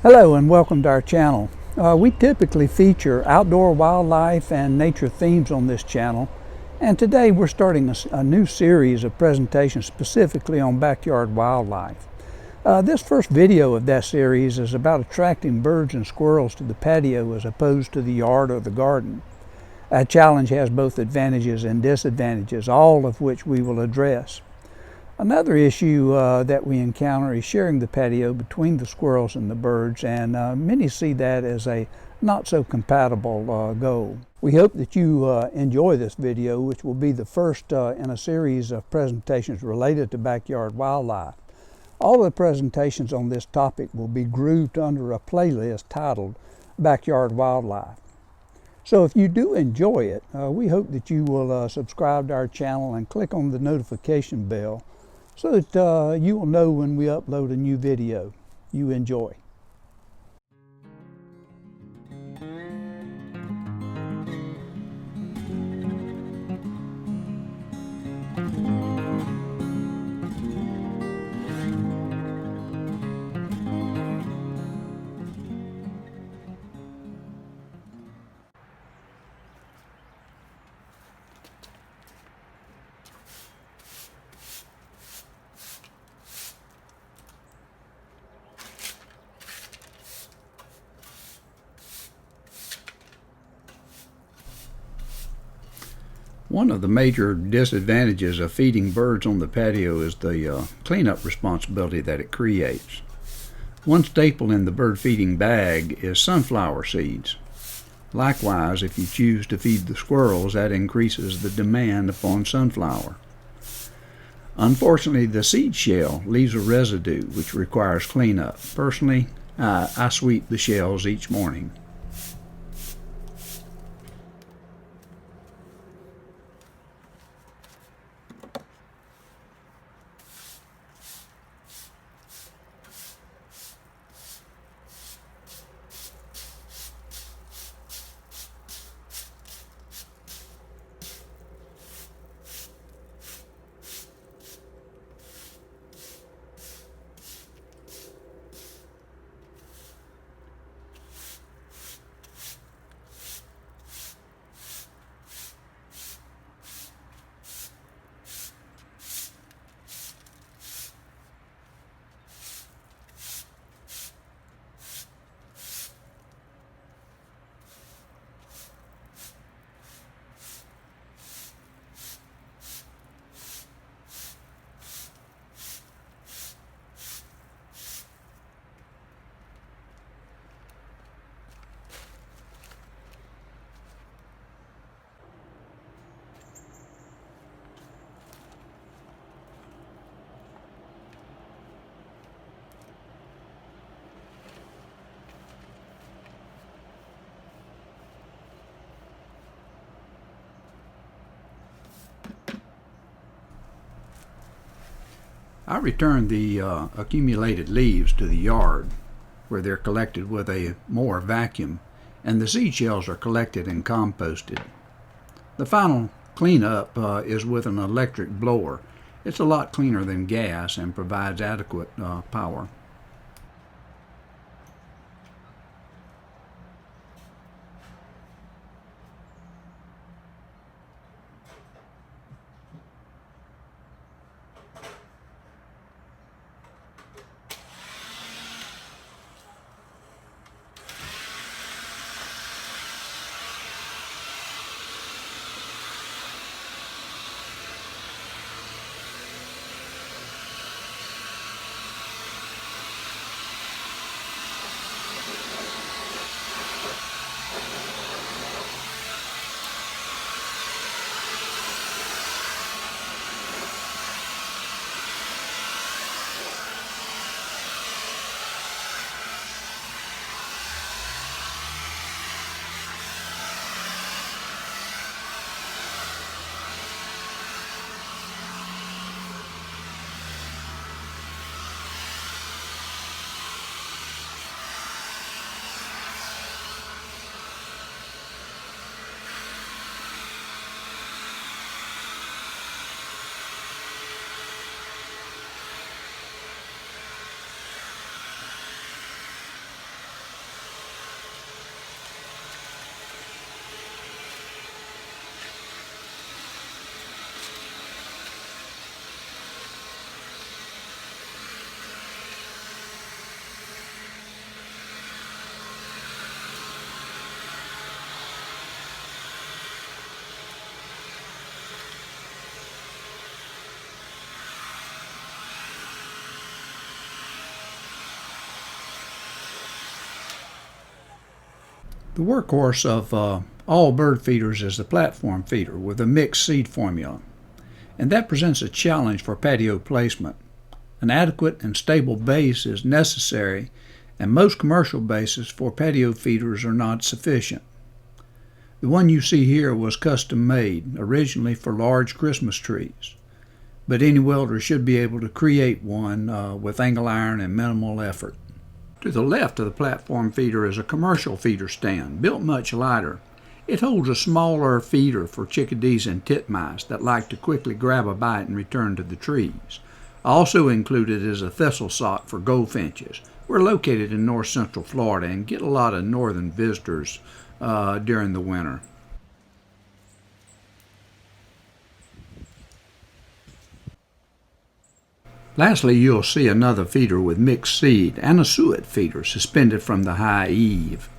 Hello and welcome to our channel. We typically feature outdoor wildlife and nature themes on this channel, and today we're starting a new series of presentations specifically on backyard wildlife. This first video of that series is about attracting birds and squirrels to the patio as opposed to the yard or the garden. That challenge has both advantages and disadvantages, all of which we will address. Another issue that we encounter is sharing the patio between the squirrels and the birds, and many see that as a not so compatible goal. We hope that you enjoy this video, which will be the first in a series of presentations related to backyard wildlife. All the presentations on this topic will be grouped under a playlist titled Backyard Wildlife. So if you do enjoy it, we hope that you will subscribe to our channel and click on the notification bell so that you will know when we upload a new video. You enjoy. One of the major disadvantages of feeding birds on the patio is the cleanup responsibility that it creates. One staple in the bird feeding bag is sunflower seeds. Likewise, if you choose to feed the squirrels, that increases the demand upon sunflower. Unfortunately, the seed shell leaves a residue which requires cleanup. Personally, I sweep the shells each morning. I return the accumulated leaves to the yard where they're collected with a mower vacuum, and the seed shells are collected and composted. The final cleanup is with an electric blower. It's a lot cleaner than gas and provides adequate power. The workhorse of all bird feeders is the platform feeder with a mixed seed formula, and that presents a challenge for patio placement. An adequate and stable base is necessary, and most commercial bases for patio feeders are not sufficient. The one you see here was custom made, originally for large Christmas trees, but any welder should be able to create one with angle iron and minimal effort. To the left of the platform feeder is a commercial feeder stand, built much lighter. It holds a smaller feeder for chickadees and titmice that like to quickly grab a bite and return to the trees. Also included is a thistle sock for goldfinches. We're located in north central Florida and get a lot of northern visitors during the winter. Lastly, you'll see another feeder with mixed seed and a suet feeder suspended from the high eave.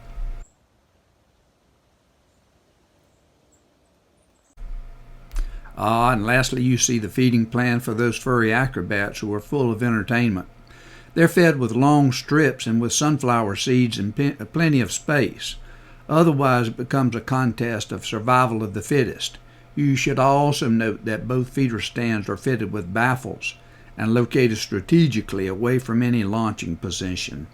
And lastly, you see the feeding plan for those furry acrobats who are full of entertainment. They're fed with long strips and with sunflower seeds and plenty of space. Otherwise, it becomes a contest of survival of the fittest. You should also note that both feeder stands are fitted with baffles and located strategically away from any launching position.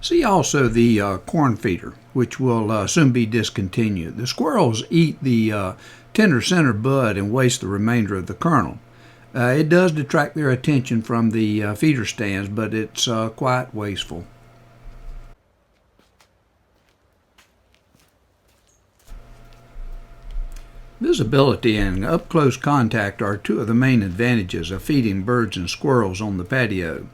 See also the corn feeder, which will soon be discontinued. The squirrels eat the tender center bud and waste the remainder of the kernel. It does detract their attention from the feeder stands, but it's quite wasteful. Visibility and up-close contact are two of the main advantages of feeding birds and squirrels on the patio.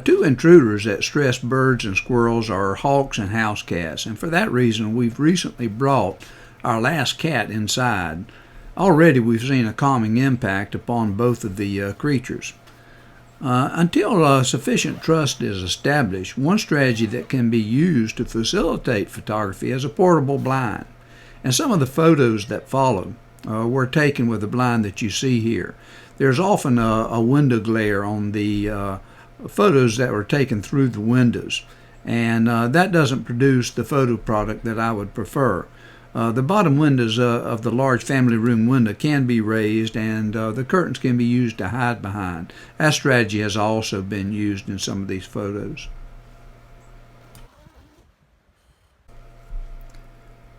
Two intruders that stress birds and squirrels are hawks and house cats, and for that reason we've recently brought our last cat inside. Already we've seen a calming impact upon both of the creatures. Until sufficient trust is established, one strategy that can be used to facilitate photography is a portable blind. And some of the photos that follow were taken with the blind that you see here. There's often a window glare on the photos that were taken through the windows, and that doesn't produce the photo product that I would prefer. The bottom windows of the large family room window can be raised, and the curtains can be used to hide behind. That strategy has also been used in some of these photos.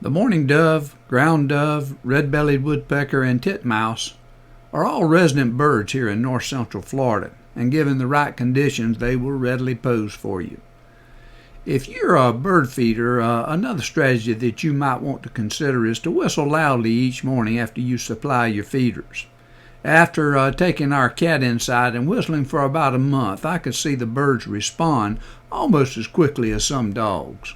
The mourning dove, ground dove, red-bellied woodpecker, and titmouse are all resident birds here in north central Florida, and given the right conditions, they will readily pose for you. If you're a bird feeder, another strategy that you might want to consider is to whistle loudly each morning after you supply your feeders. After taking our cat inside and whistling for about a month, I could see the birds respond almost as quickly as some dogs.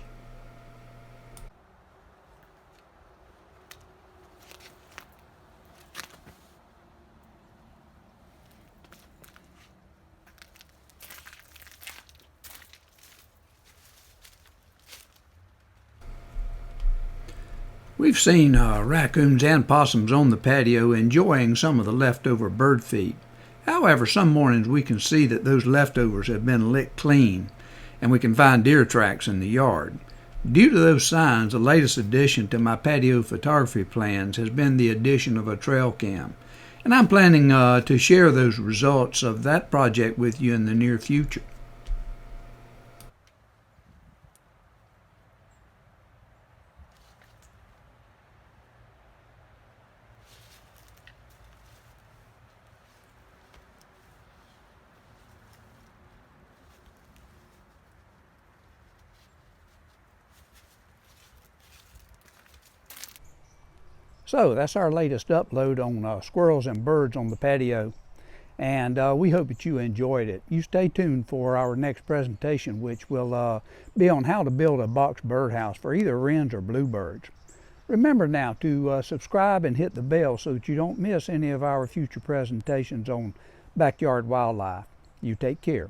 We've seen raccoons and possums on the patio enjoying some of the leftover bird feed. However, some mornings we can see that those leftovers have been licked clean, and we can find deer tracks in the yard. Due to those signs, the latest addition to my patio photography plans has been the addition of a trail cam, and I'm planning to share those results of that project with you in the near future. So that's our latest upload on squirrels and birds on the patio, and we hope that you enjoyed it. You stay tuned for our next presentation, which will be on how to build a box birdhouse for either wrens or bluebirds. Remember now to subscribe and hit the bell so that you don't miss any of our future presentations on backyard wildlife. You take care.